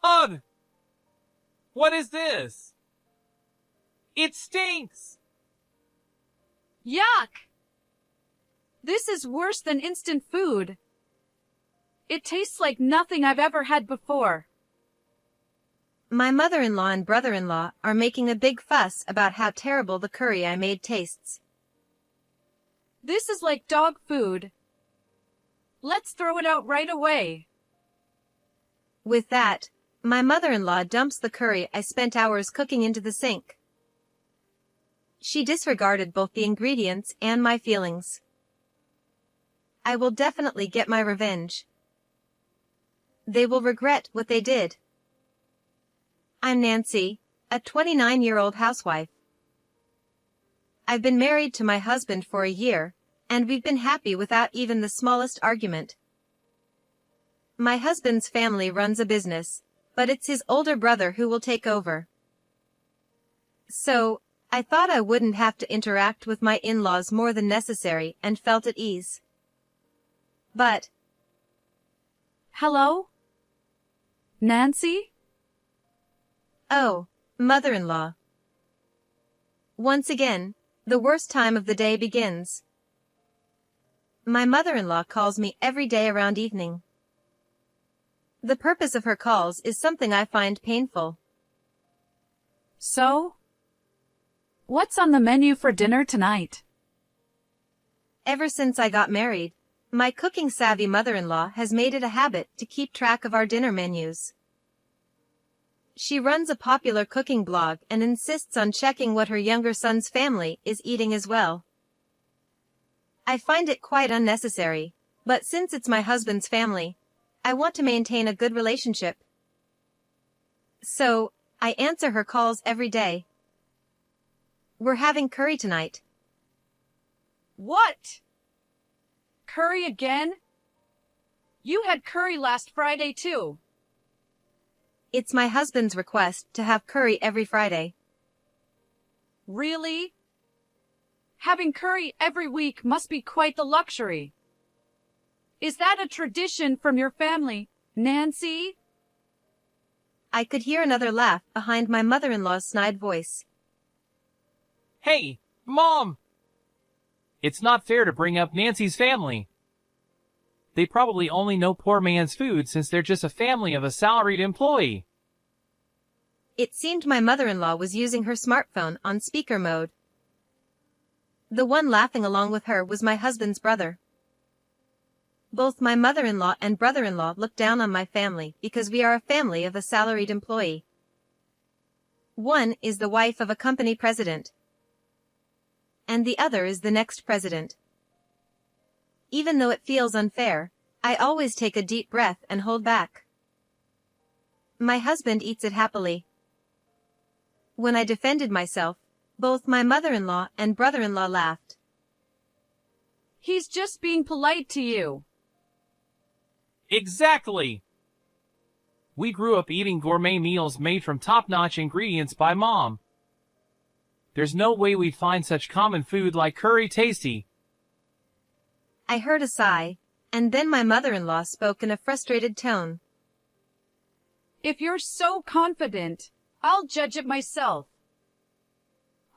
Ugh! What is this? It stinks! Yuck! This is worse than instant food. It tastes like nothing I've ever had before. My mother-in-law and brother-in-law are making a big fuss about how terrible the curry I made tastes. This is like dog food. Let's throw it out right away. With that, my mother-in-law dumps the curry I spent hours cooking into the sink. She disregarded both the ingredients and my feelings. I will definitely get my revenge. They will regret what they did. I'm Nancy, a 29-year-old housewife. I've been married to my husband for a year, and we've been happy without even the smallest argument. My husband's family runs a business, but it's his older brother who will take over. So, I thought I wouldn't have to interact with my in-laws more than necessary and felt at ease. But... Hello? Nancy? Oh, mother-in-law. Once again, the worst time of the day begins. My mother-in-law calls me every day around evening. The purpose of her calls is something I find painful. So? What's on the menu for dinner tonight? Ever since I got married, my cooking-savvy mother-in-law has made it a habit to keep track of our dinner menus. She runs a popular cooking blog and insists on checking what her younger son's family is eating as well. I find it quite unnecessary, but since it's my husband's family, I want to maintain a good relationship. So, I answer her calls every day. We're having curry tonight. What? Curry again? You had curry last Friday too. It's my husband's request to have curry every Friday. Really? Having curry every week must be quite the luxury. Is that a tradition from your family, Nancy? I could hear another laugh behind my mother-in-law's snide voice. Hey, Mom! It's not fair to bring up Nancy's family. They probably only know poor man's food since they're just a family of a salaried employee. It seemed my mother-in-law was using her smartphone on speaker mode. The one laughing along with her was my husband's brother. Both my mother-in-law and brother-in-law look down on my family because we are a family of a salaried employee. One is the wife of a company president, and the other is the next president. Even though it feels unfair, I always take a deep breath and hold back. My husband eats it happily. When I defended myself, both my mother-in-law and brother-in-law laughed. He's just being polite to you. Exactly! We grew up eating gourmet meals made from top-notch ingredients by Mom. There's no way we'd find such common food like curry tasty. I heard a sigh, and then my mother-in-law spoke in a frustrated tone. If you're so confident, I'll judge it myself.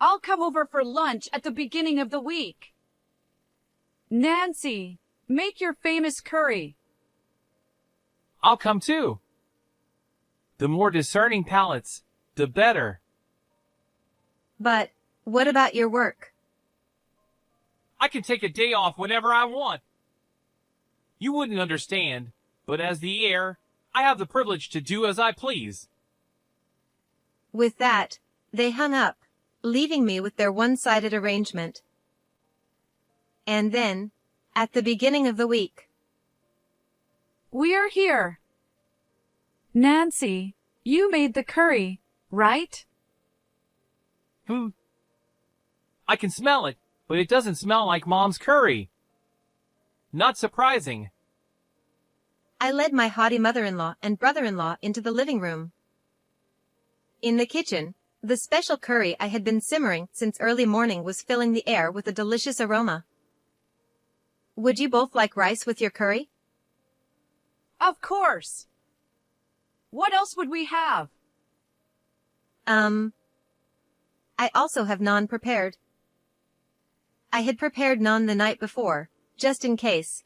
I'll come over for lunch at the beginning of the week. Nancy, make your famous curry. I'll come too. The more discerning palates, the better. But, what about your work? I can take a day off whenever I want. You wouldn't understand, but as the heir, I have the privilege to do as I please. With that, they hung up, leaving me with their one-sided arrangement. And then, at the beginning of the week. We're here. Nancy, you made the curry, right? I can smell it, but it doesn't smell like Mom's curry. Not surprising. I led my haughty mother-in-law and brother-in-law into the living room. In the kitchen, the special curry I had been simmering since early morning was filling the air with a delicious aroma. Would you both like rice with your curry? Of course. What else would we have? I also have naan prepared. I had prepared naan the night before, just in case.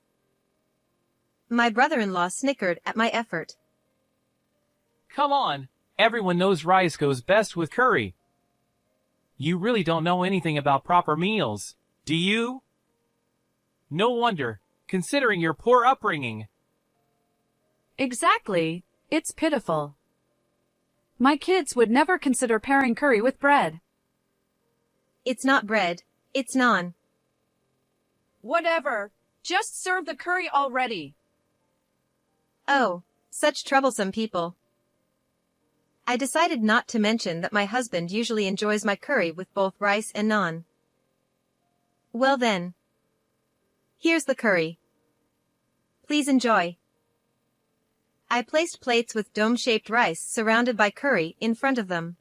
My brother-in-law snickered at my effort. Come on, everyone knows rice goes best with curry. You really don't know anything about proper meals, do you? No wonder, considering your poor upbringing. Exactly. It's pitiful. My kids would never consider pairing curry with bread. It's not bread, it's naan. Whatever. Just serve the curry already. Oh, such troublesome people. I decided not to mention that my husband usually enjoys my curry with both rice and naan. Well then. Here's the curry. Please enjoy. I placed plates with dome-shaped rice surrounded by curry in front of them.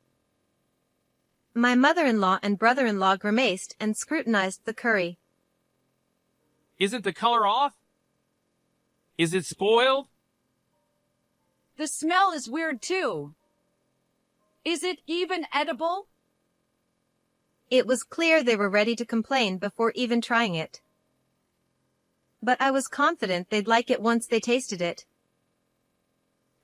My mother-in-law and brother-in-law grimaced and scrutinized the curry. Isn't the color off? Is it spoiled? The smell is weird too. Is it even edible? It was clear they were ready to complain before even trying it. But I was confident they'd like it once they tasted it.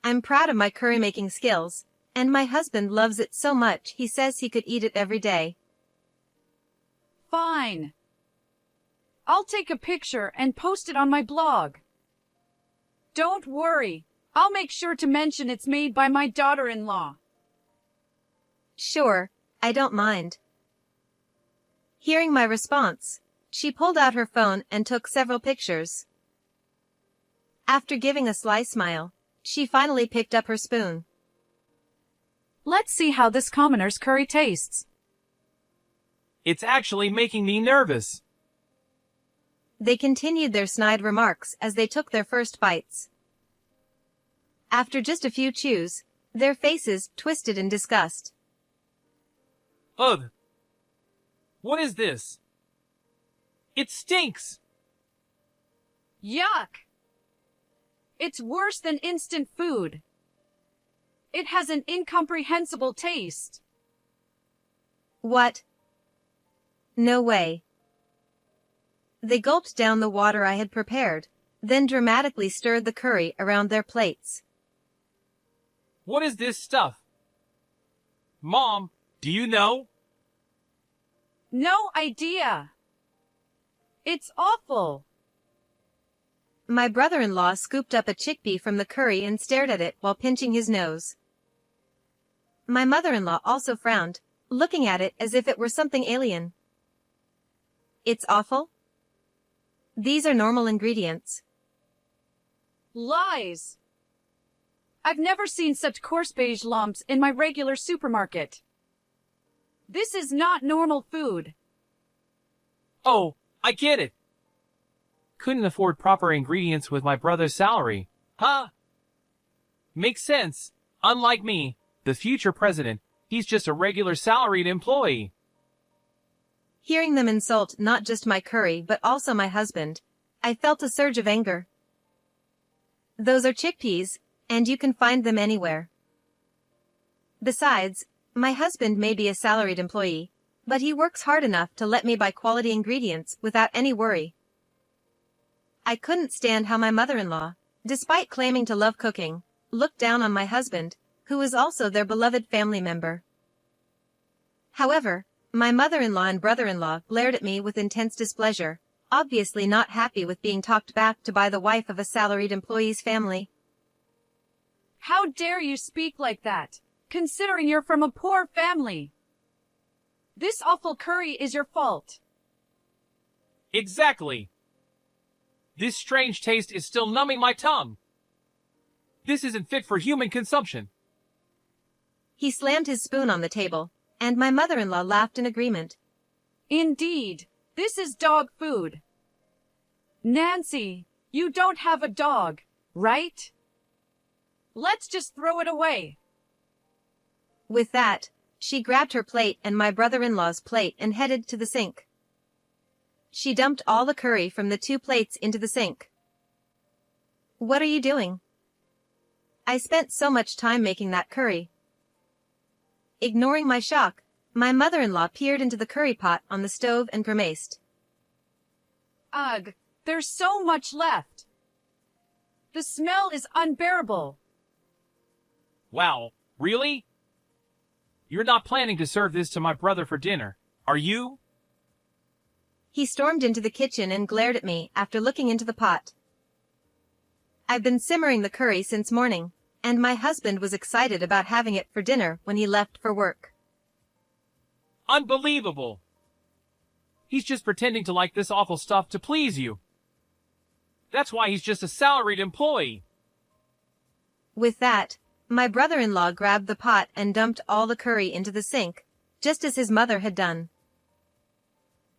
I'm proud of my curry-making skills, and my husband loves it so much he says he could eat it every day. Fine. I'll take a picture and post it on my blog. Don't worry, I'll make sure to mention it's made by my daughter-in-law. Sure, I don't mind. Hearing my response, she pulled out her phone and took several pictures. After giving a sly smile, she finally picked up her spoon. Let's see how this commoner's curry tastes. It's actually making me nervous. They continued their snide remarks as they took their first bites. After just a few chews, their faces twisted in disgust. Ugh! What is this? It stinks! Yuck! It's worse than instant food. It has an incomprehensible taste. What? No way. They gulped down the water I had prepared, then dramatically stirred the curry around their plates. What is this stuff? Mom, do you know? No idea. It's awful. My brother-in-law scooped up a chickpea from the curry and stared at it while pinching his nose. My mother-in-law also frowned, looking at it as if it were something alien. It's awful? These are normal ingredients. Lies. I've never seen such coarse beige lumps in my regular supermarket. This is not normal food. Oh, I get it. Couldn't afford proper ingredients with my brother's salary. Huh? Makes sense. Unlike me, the future president, he's just a regular salaried employee. Hearing them insult not just my curry but also my husband, I felt a surge of anger. Those are chickpeas, and you can find them anywhere. Besides, my husband may be a salaried employee, but he works hard enough to let me buy quality ingredients without any worry. I couldn't stand how my mother-in-law, despite claiming to love cooking, looked down on my husband, who is also their beloved family member. However, my mother-in-law and brother-in-law glared at me with intense displeasure, obviously not happy with being talked back to by the wife of a salaried employee's family. How dare you speak like that, considering you're from a poor family? This awful curry is your fault. Exactly. This strange taste is still numbing my tongue. This isn't fit for human consumption. He slammed his spoon on the table, and my mother-in-law laughed in agreement. Indeed, this is dog food. Nancy, you don't have a dog, right? Let's just throw it away. With that, she grabbed her plate and my brother-in-law's plate and headed to the sink. She dumped all the curry from the 2 plates into the sink. What are you doing? I spent so much time making that curry. Ignoring my shock, my mother-in-law peered into the curry pot on the stove and grimaced. Ugh, there's so much left. The smell is unbearable. Wow, really? You're not planning to serve this to my brother for dinner, are you? He stormed into the kitchen and glared at me after looking into the pot. I've been simmering the curry since morning, and my husband was excited about having it for dinner when he left for work. Unbelievable! He's just pretending to like this awful stuff to please you. That's why he's just a salaried employee. With that, my brother-in-law grabbed the pot and dumped all the curry into the sink, just as his mother had done.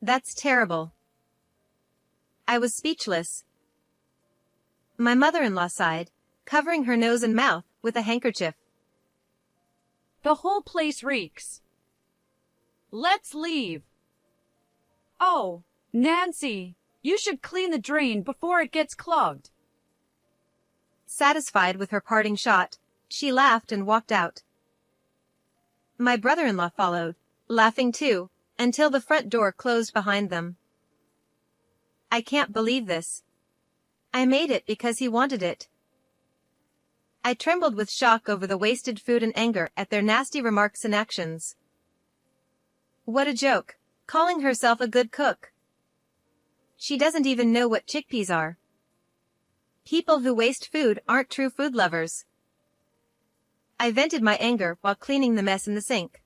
That's terrible. I was speechless. My mother-in-law sighed, covering her nose and mouth with a handkerchief. The whole place reeks. Let's leave. Oh, Nancy, you should clean the drain before it gets clogged. Satisfied with her parting shot, she laughed and walked out. My brother-in-law followed, laughing too, until the front door closed behind them. I can't believe this. I made it because he wanted it. I trembled with shock over the wasted food and anger at their nasty remarks and actions. What a joke, calling herself a good cook. She doesn't even know what chickpeas are. People who waste food aren't true food lovers. I vented my anger while cleaning the mess in the sink.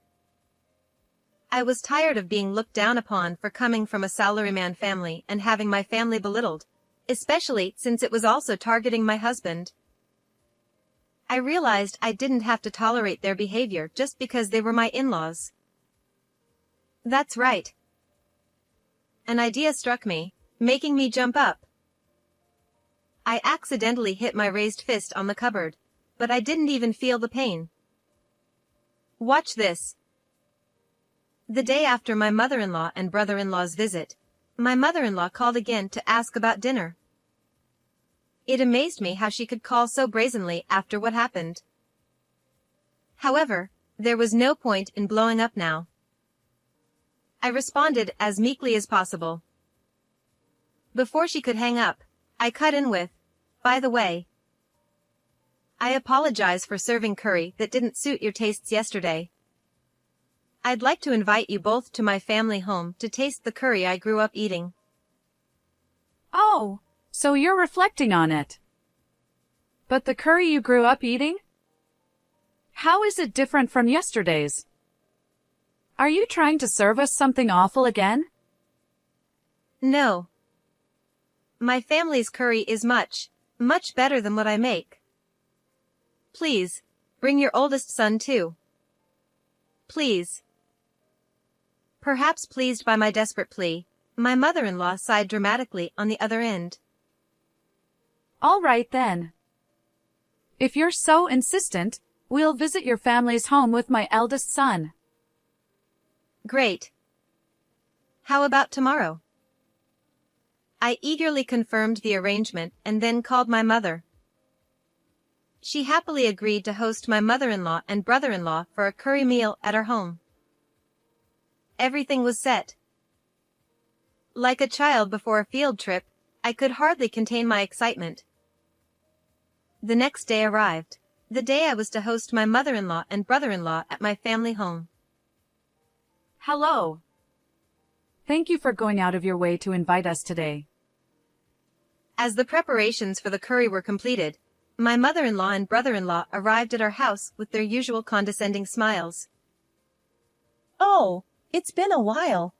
I was tired of being looked down upon for coming from a salaryman family and having my family belittled, especially since it was also targeting my husband. I realized I didn't have to tolerate their behavior just because they were my in-laws. That's right. An idea struck me, making me jump up. I accidentally hit my raised fist on the cupboard, but I didn't even feel the pain. Watch this. The day after my mother-in-law and brother-in-law's visit, my mother-in-law called again to ask about dinner. It amazed me how she could call so brazenly after what happened. However, there was no point in blowing up now. I responded as meekly as possible. Before she could hang up, I cut in with, "By the way, I apologize for serving curry that didn't suit your tastes yesterday. I'd like to invite you both to my family home to taste the curry I grew up eating." Oh, so you're reflecting on it. But the curry you grew up eating? How is it different from yesterday's? Are you trying to serve us something awful again? No. My family's curry is much, much better than what I make. Please, bring your oldest son too. Please. Perhaps pleased by my desperate plea, my mother-in-law sighed dramatically on the other end. All right then. If you're so insistent, we'll visit your family's home with my eldest son. Great. How about tomorrow? I eagerly confirmed the arrangement and then called my mother. She happily agreed to host my mother-in-law and brother-in-law for a curry meal at our home. Everything was set. Like a child before a field trip, I could hardly contain my excitement. The next day arrived, the day I was to host my mother-in-law and brother-in-law at my family home. Hello. Thank you for going out of your way to invite us today. As the preparations for the curry were completed, my mother-in-law and brother-in-law arrived at our house with their usual condescending smiles. "Oh, it's been a while.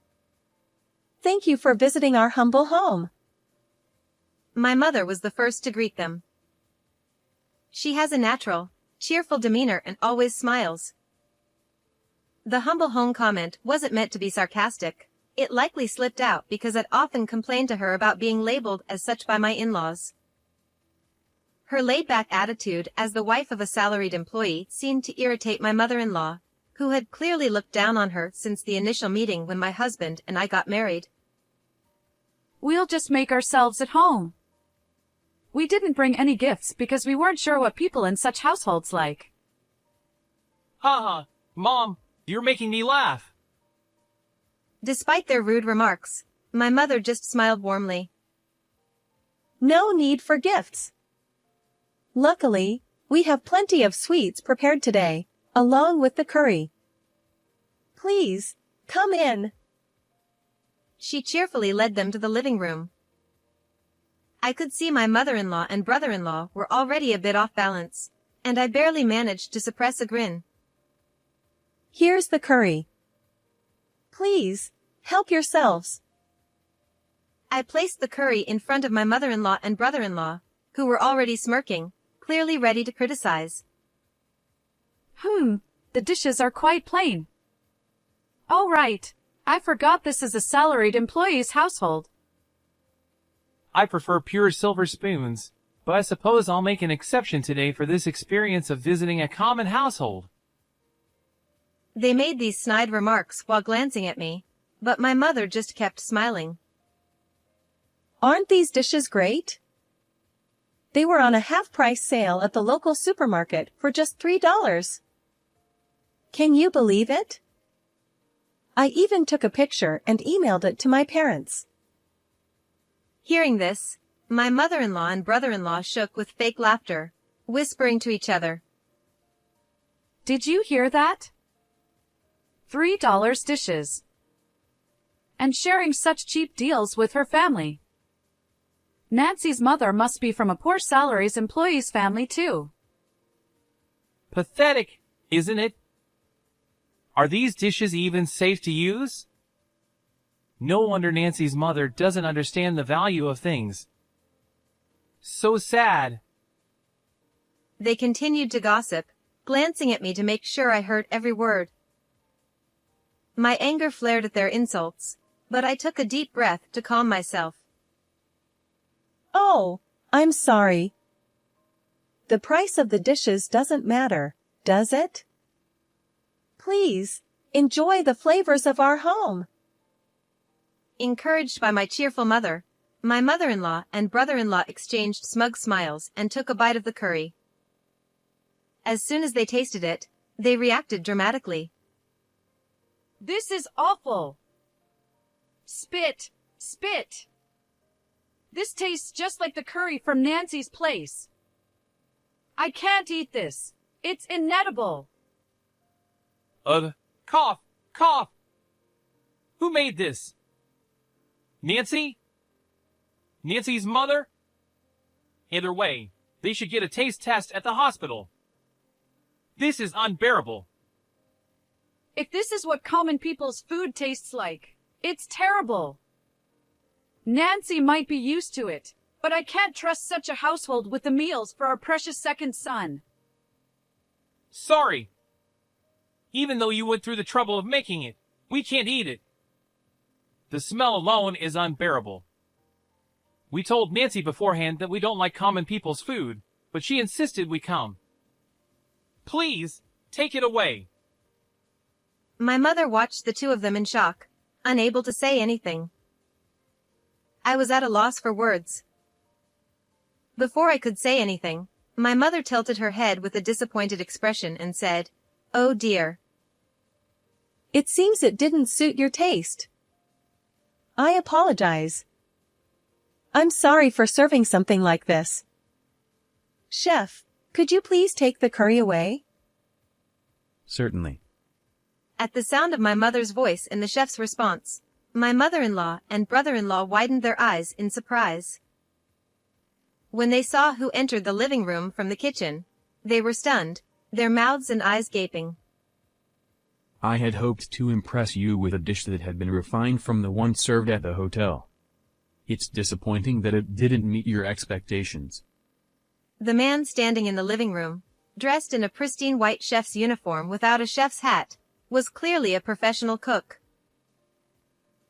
Thank you for visiting our humble home." My mother was the first to greet them. She has a natural, cheerful demeanor and always smiles. The humble home comment wasn't meant to be sarcastic. It likely slipped out because I'd often complained to her about being labeled as such by my in-laws. Her laid-back attitude as the wife of a salaried employee seemed to irritate my mother-in-law, who had clearly looked down on her since the initial meeting when my husband and I got married. We'll just make ourselves at home. We didn't bring any gifts because we weren't sure what people in such households like. Haha, Mom, you're making me laugh. Despite their rude remarks, my mother just smiled warmly. No need for gifts. Luckily, we have plenty of sweets prepared today, along with the curry. Please, come in. She cheerfully led them to the living room. I could see my mother-in-law and brother-in-law were already a bit off balance, and I barely managed to suppress a grin. Here's the curry. Please, help yourselves. I placed the curry in front of my mother-in-law and brother-in-law, who were already smirking, clearly ready to criticize. The dishes are quite plain. Oh right, I forgot this is a salaried employee's household. I prefer pure silver spoons, but I suppose I'll make an exception today for this experience of visiting a common household. They made these snide remarks while glancing at me, but my mother just kept smiling. Aren't these dishes great? They were on a half-price sale at the local supermarket for just $3. Can you believe it? I even took a picture and emailed it to my parents. Hearing this, my mother-in-law and brother-in-law shook with fake laughter, whispering to each other. Did you hear that? $3 dishes. And sharing such cheap deals with her family. Nancy's mother must be from a poor salaries employee's family too. Pathetic, isn't it? Are these dishes even safe to use? No wonder Nancy's mother doesn't understand the value of things. So sad. They continued to gossip, glancing at me to make sure I heard every word. My anger flared at their insults, but I took a deep breath to calm myself. Oh, I'm sorry. The price of the dishes doesn't matter, does it? Please, enjoy the flavors of our home. Encouraged by my cheerful mother, my mother-in-law and brother-in-law exchanged smug smiles and took a bite of the curry. As soon as they tasted it, they reacted dramatically. This is awful. Spit, spit. This tastes just like the curry from Nancy's place. I can't eat this. It's inedible. Cough, cough. Who made this? Nancy? Nancy's mother? Either way, they should get a taste test at the hospital. This is unbearable. If this is what common people's food tastes like, it's terrible. Nancy might be used to it, but I can't trust such a household with the meals for our precious second son. Sorry. Even though you went through the trouble of making it, we can't eat it. The smell alone is unbearable. We told Nancy beforehand that we don't like common people's food, but she insisted we come. Please, take it away. My mother watched the two of them in shock, unable to say anything. I was at a loss for words. Before I could say anything, my mother tilted her head with a disappointed expression and said, "Oh dear." It seems it didn't suit your taste. I apologize. I'm sorry for serving something like this. Chef, could you please take the curry away? Certainly. At the sound of my mother's voice and the chef's response, my mother-in-law and brother-in-law widened their eyes in surprise. When they saw who entered the living room from the kitchen, they were stunned, their mouths and eyes gaping. I had hoped to impress you with a dish that had been refined from the one served at the hotel. It's disappointing that it didn't meet your expectations. The man standing in the living room, dressed in a pristine white chef's uniform without a chef's hat, was clearly a professional cook.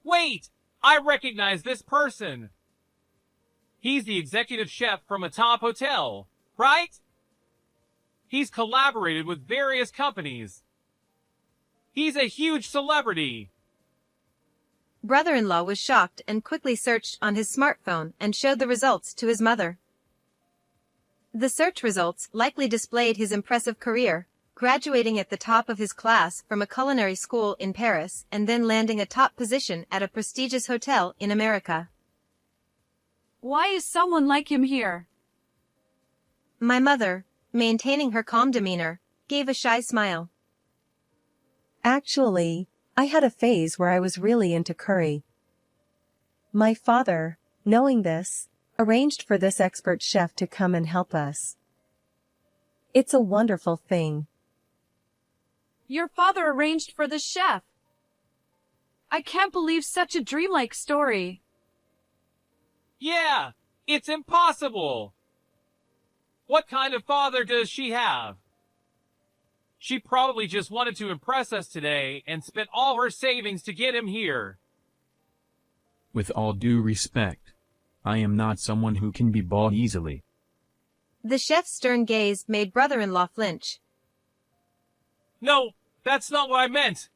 Wait! I recognize this person! He's the executive chef from a top hotel, right? He's collaborated with various companies. He's a huge celebrity. Brother-in-law was shocked and quickly searched on his smartphone and showed the results to his mother. The search results likely displayed his impressive career, graduating at the top of his class from a culinary school in Paris and then landing a top position at a prestigious hotel in America. Why is someone like him here? My mother, maintaining her calm demeanor, gave a shy smile. Actually, I had a phase where I was really into curry. My father, knowing this, arranged for this expert chef to come and help us. It's a wonderful thing. Your father arranged for the chef. I can't believe such a dreamlike story. Yeah, it's impossible. What kind of father does she have? She probably just wanted to impress us today and spent all her savings to get him here. With all due respect, I am not someone who can be bought easily. The chef's stern gaze made brother-in-law flinch. No, that's not what I meant.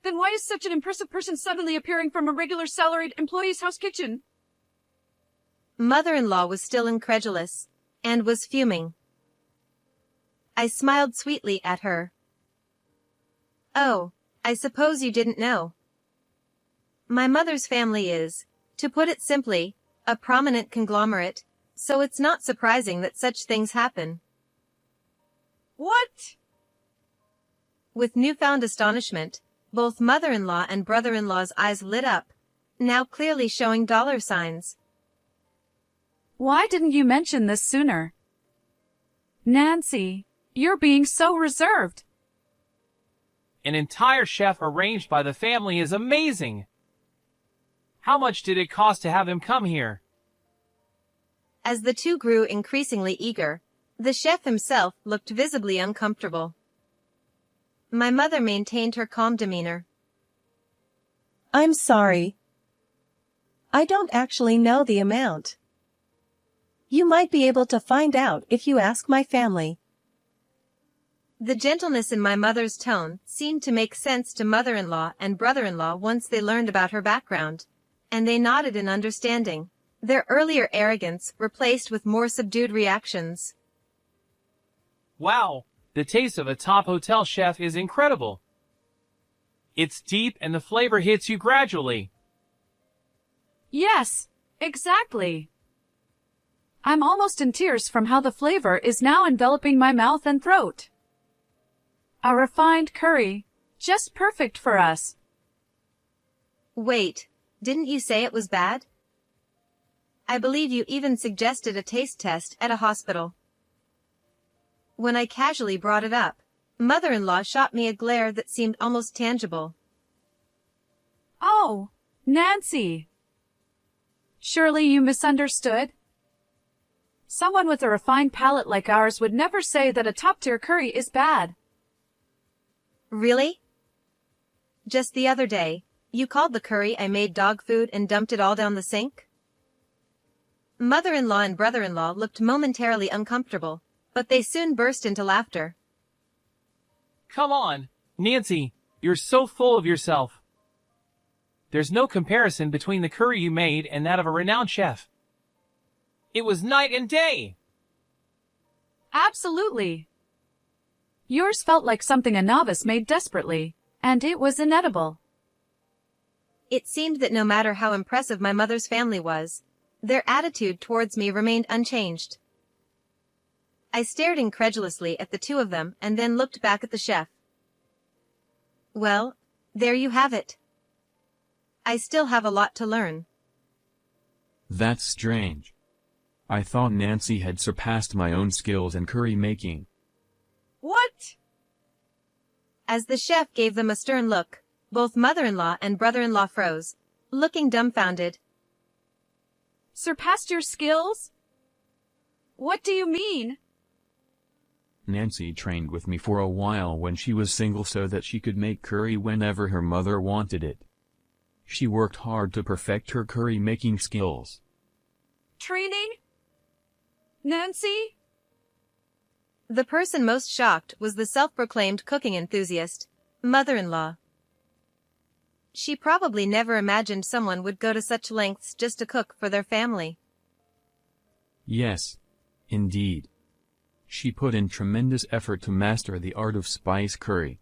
Then why is such an impressive person suddenly appearing from a regular salaried employee's house kitchen? Mother-in-law was still incredulous, and was fuming. I smiled sweetly at her. Oh, I suppose you didn't know. My mother's family is, to put it simply, a prominent conglomerate, so it's not surprising that such things happen. What? With newfound astonishment, both mother-in-law and brother-in-law's eyes lit up, now clearly showing dollar signs. Why didn't you mention this sooner? Nancy, you're being so reserved. An entire chef arranged by the family is amazing. How much did it cost to have him come here? As the two grew increasingly eager, the chef himself looked visibly uncomfortable. My mother maintained her calm demeanor. I'm sorry. I don't actually know the amount. You might be able to find out if you ask my family. The gentleness in my mother's tone seemed to make sense to mother-in-law and brother-in-law once they learned about her background, and they nodded in understanding, their earlier arrogance replaced with more subdued reactions. Wow, the taste of a top hotel chef is incredible. It's deep and the flavor hits you gradually. Yes, exactly. I'm almost in tears from how the flavor is now enveloping my mouth and throat. A refined curry, just perfect for us. Wait, didn't you say it was bad? I believe you even suggested a taste test at a hospital. When I casually brought it up, mother-in-law shot me a glare that seemed almost tangible. Oh, Nancy. Surely you misunderstood? Someone with a refined palate like ours would never say that a top-tier curry is bad. Really? Just the other day, you called the curry I made dog food and dumped it all down the sink? Mother-in-law and brother-in-law looked momentarily uncomfortable, but they soon burst into laughter. Come on, Nancy, you're so full of yourself. There's no comparison between the curry you made and that of a renowned chef. It was night and day. Absolutely. Yours felt like something a novice made desperately, and it was inedible. It seemed that no matter how impressive my mother's family was, their attitude towards me remained unchanged. I stared incredulously at the two of them and then looked back at the chef. Well, there you have it. I still have a lot to learn. That's strange. I thought Nancy had surpassed my own skills in curry making. What? As the chef gave them a stern look, both mother-in-law and brother-in-law froze, looking dumbfounded. Surpassed your skills? What do you mean? Nancy trained with me for a while when she was single so that she could make curry whenever her mother wanted it. She worked hard to perfect her curry making skills. Training? Nancy? The person most shocked was the self-proclaimed cooking enthusiast, mother-in-law. She probably never imagined someone would go to such lengths just to cook for their family. Yes. Indeed. She put in tremendous effort to master the art of spice curry.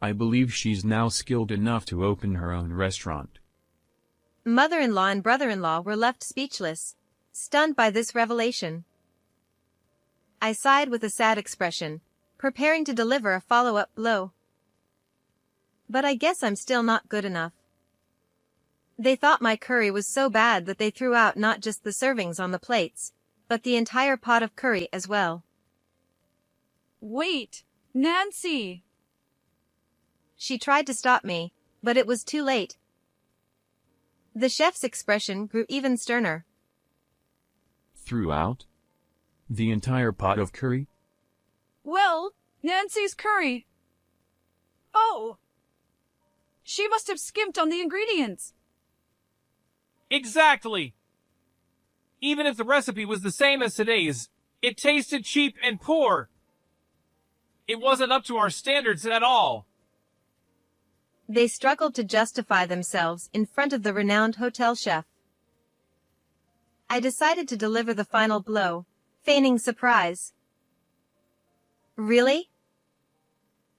I believe she's now skilled enough to open her own restaurant. Mother-in-law and brother-in-law were left speechless, stunned by this revelation. I sighed with a sad expression, preparing to deliver a follow-up blow. But I guess I'm still not good enough. They thought my curry was so bad that they threw out not just the servings on the plates, but the entire pot of curry as well. Wait, Nancy! She tried to stop me, but it was too late. The chef's expression grew even sterner. Threw out? The entire pot of curry? Well, Nancy's curry. Oh! She must have skimped on the ingredients. Exactly! Even if the recipe was the same as today's, it tasted cheap and poor. It wasn't up to our standards at all. They struggled to justify themselves in front of the renowned hotel chef. I decided to deliver the final blow, feigning surprise. Really?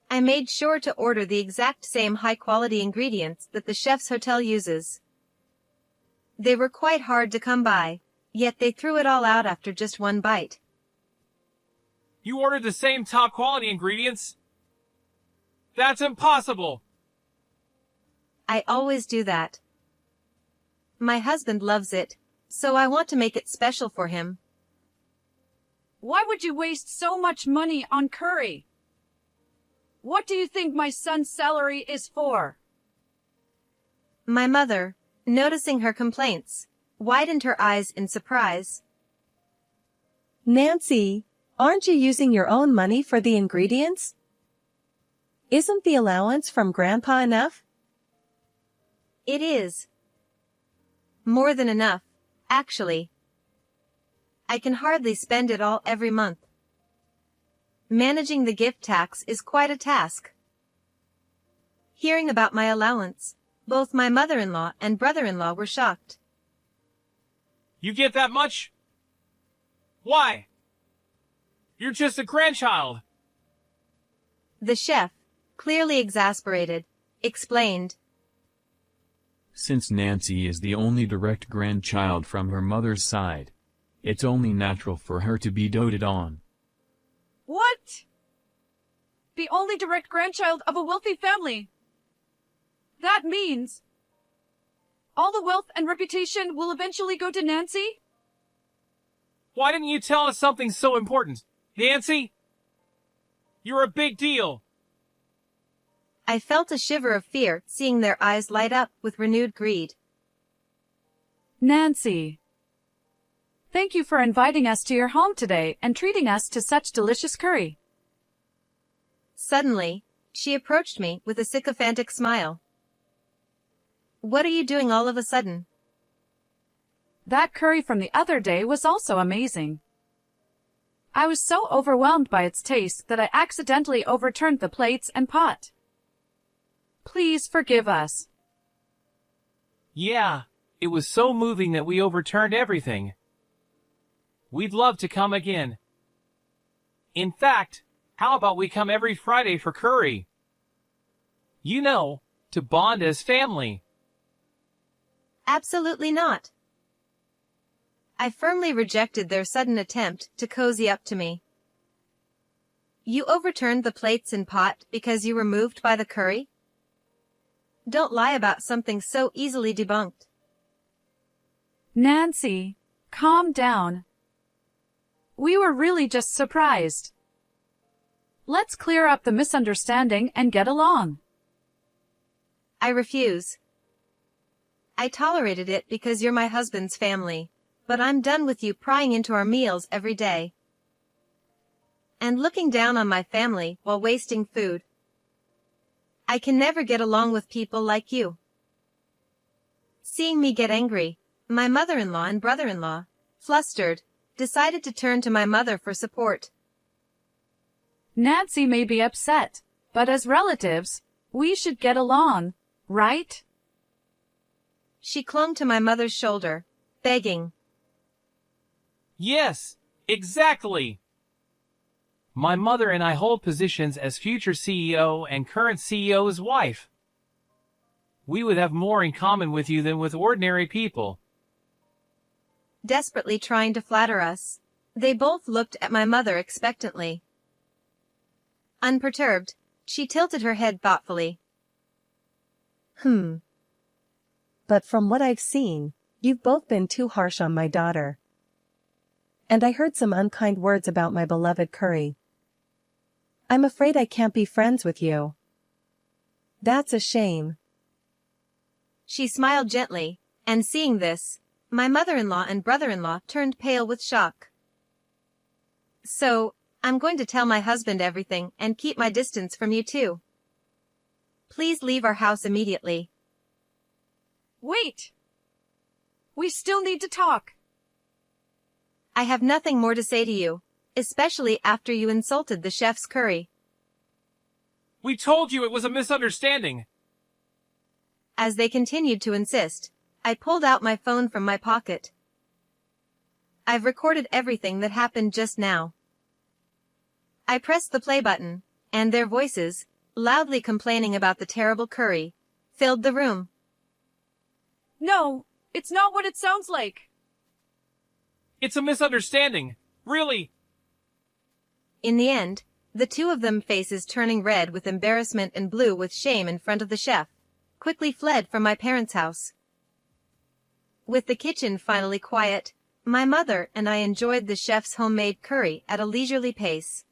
I made sure to order the exact same high-quality ingredients that the chef's hotel uses. They were quite hard to come by, yet they threw it all out after just one bite. You ordered the same top-quality ingredients? That's impossible! I always do that. My husband loves it, so I want to make it special for him. Why would you waste so much money on curry? What do you think my son's salary is for? My mother, noticing her complaints, widened her eyes in surprise. Nancy, aren't you using your own money for the ingredients? Isn't the allowance from Grandpa enough? It is. More than enough, actually. I can hardly spend it all every month. Managing the gift tax is quite a task. Hearing about my allowance, both my mother-in-law and brother-in-law were shocked. You get that much? Why? You're just a grandchild. The chef, clearly exasperated, explained. Since Nancy is the only direct grandchild from her mother's side, it's only natural for her to be doted on. What? The only direct grandchild of a wealthy family. That means all the wealth and reputation will eventually go to Nancy? Why didn't you tell us something so important? Nancy? You're a big deal. I felt a shiver of fear seeing their eyes light up with renewed greed. Nancy, thank you for inviting us to your home today and treating us to such delicious curry. Suddenly, she approached me with a sycophantic smile. What are you doing all of a sudden? That curry from the other day was also amazing. I was so overwhelmed by its taste that I accidentally overturned the plates and pot. Please forgive us. Yeah, it was so moving that we overturned everything. We'd love to come again. In fact, how about we come every Friday for curry? You know, to bond as family. Absolutely not. I firmly rejected their sudden attempt to cozy up to me. You overturned the plates and pot because you were moved by the curry? Don't lie about something so easily debunked. Nancy, calm down. We were really just surprised. Let's clear up the misunderstanding and get along. I refuse. I tolerated it because you're my husband's family, but I'm done with you prying into our meals every day. And looking down on my family while wasting food. I can never get along with people like you. Seeing me get angry, my mother-in-law and brother-in-law, flustered, decided to turn to my mother for support. Nancy may be upset, but as relatives, we should get along, right? She clung to my mother's shoulder, begging. Yes, Exactly! My mother and I hold positions as future CEO and current CEO's wife. We would have more in common with you than with ordinary people. Desperately trying to flatter us. They both looked at my mother expectantly. Unperturbed, she tilted her head thoughtfully. But from what I've seen, you've both been too harsh on my daughter. And I heard some unkind words about my beloved Curry. I'm afraid I can't be friends with you. That's a shame. She smiled gently, and seeing this, my mother-in-law and brother-in-law turned pale with shock. So, I'm going to tell my husband everything and keep my distance from you too. Please leave our house immediately. Wait! We still need to talk. I have nothing more to say to you, especially after you insulted the chef's curry. We told you it was a misunderstanding. As they continued to insist, I pulled out my phone from my pocket. I've recorded everything that happened just now. I pressed the play button, and their voices, loudly complaining about the terrible curry, filled the room. No, it's not what it sounds like. It's a misunderstanding. Really. In the end, the two of them, faces turning red with embarrassment and blue with shame in front of the chef, quickly fled from my parents' house. With the kitchen finally quiet, my mother and I enjoyed the chef's homemade curry at a leisurely pace.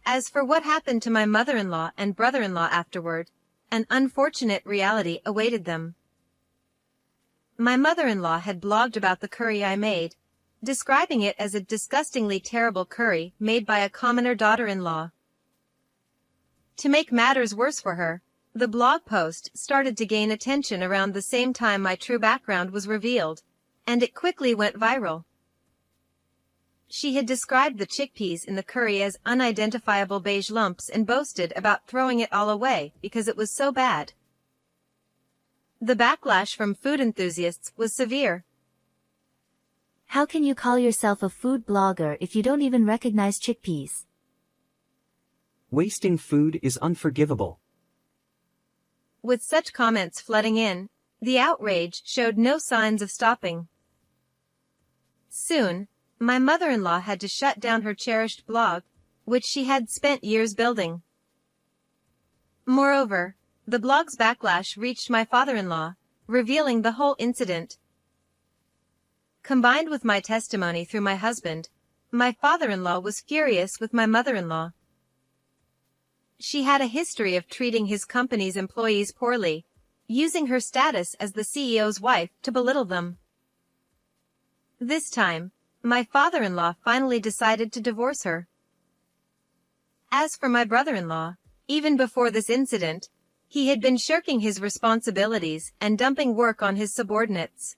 As for what happened to my mother-in-law and brother-in-law afterward, an unfortunate reality awaited them. My mother-in-law had blogged about the curry I made, describing it as a disgustingly terrible curry made by a commoner daughter-in-law. To make matters worse for her, the blog post started to gain attention around the same time my true background was revealed, and it quickly went viral. She had described the chickpeas in the curry as unidentifiable beige lumps and boasted about throwing it all away because it was so bad. The backlash from food enthusiasts was severe. How can you call yourself a food blogger if you don't even recognize chickpeas? Wasting food is unforgivable. With such comments flooding in, the outrage showed no signs of stopping. Soon, my mother-in-law had to shut down her cherished blog, which she had spent years building. Moreover, the blog's backlash reached my father-in-law, revealing the whole incident. Combined with my testimony through my husband, my father-in-law was furious with my mother-in-law. She had a history of treating his company's employees poorly, using her status as the CEO's wife to belittle them. This time, my father-in-law finally decided to divorce her. As for my brother-in-law, even before this incident, he had been shirking his responsibilities and dumping work on his subordinates.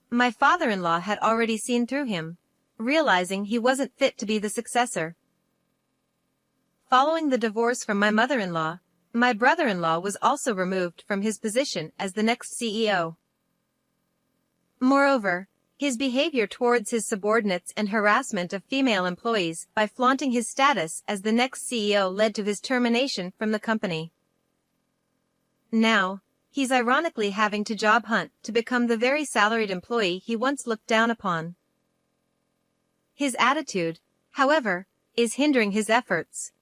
My father-in-law had already seen through him, realizing he wasn't fit to be the successor. Following the divorce from my mother-in-law, my brother-in-law was also removed from his position as the next CEO. Moreover, his behavior towards his subordinates and harassment of female employees by flaunting his status as the next CEO led to his termination from the company. Now, he's ironically having to job hunt to become the very salaried employee he once looked down upon. His attitude, however, is hindering his efforts.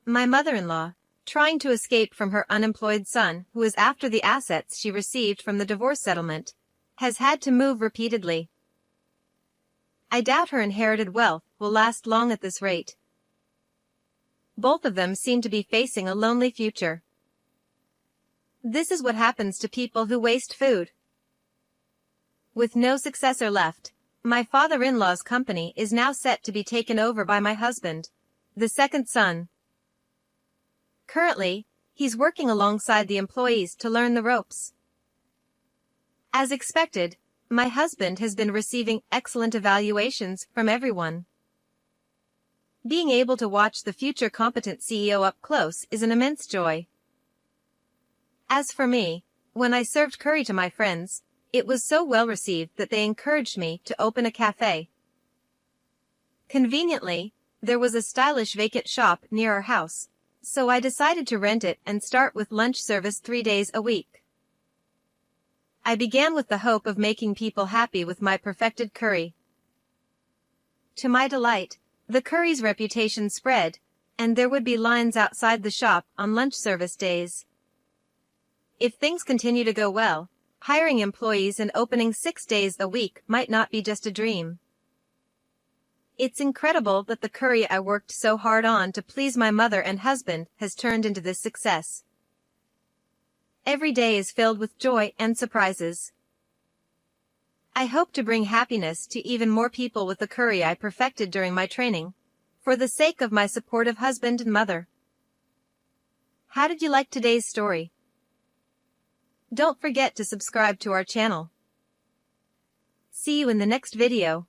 My mother-in-law, trying to escape from her unemployed son who is after the assets she received from the divorce settlement, has had to move repeatedly. I doubt her inherited wealth will last long at this rate. Both of them seem to be facing a lonely future. This is what happens to people who waste food. With no successor left, my father-in-law's company is now set to be taken over by my husband, the second son. Currently, he's working alongside the employees to learn the ropes. As expected, my husband has been receiving excellent evaluations from everyone. Being able to watch the future competent CEO up close is an immense joy. As for me, when I served curry to my friends, It was so well received that they encouraged me to open a cafe. Conveniently, there was a stylish vacant shop near our house, so I decided to rent it and start with lunch service 3 days a week. I began with the hope of making people happy with my perfected curry. To my delight, the curry's reputation spread, and there would be lines outside the shop on lunch service days. If things continue to go well, hiring employees and opening 6 days a week might not be just a dream. It's incredible that the curry I worked so hard on to please my mother and husband has turned into this success. Every day is filled with joy and surprises. I hope to bring happiness to even more people with the curry I perfected during my training, for the sake of my supportive husband and mother. How did you like today's story? Don't forget to subscribe to our channel. See you in the next video.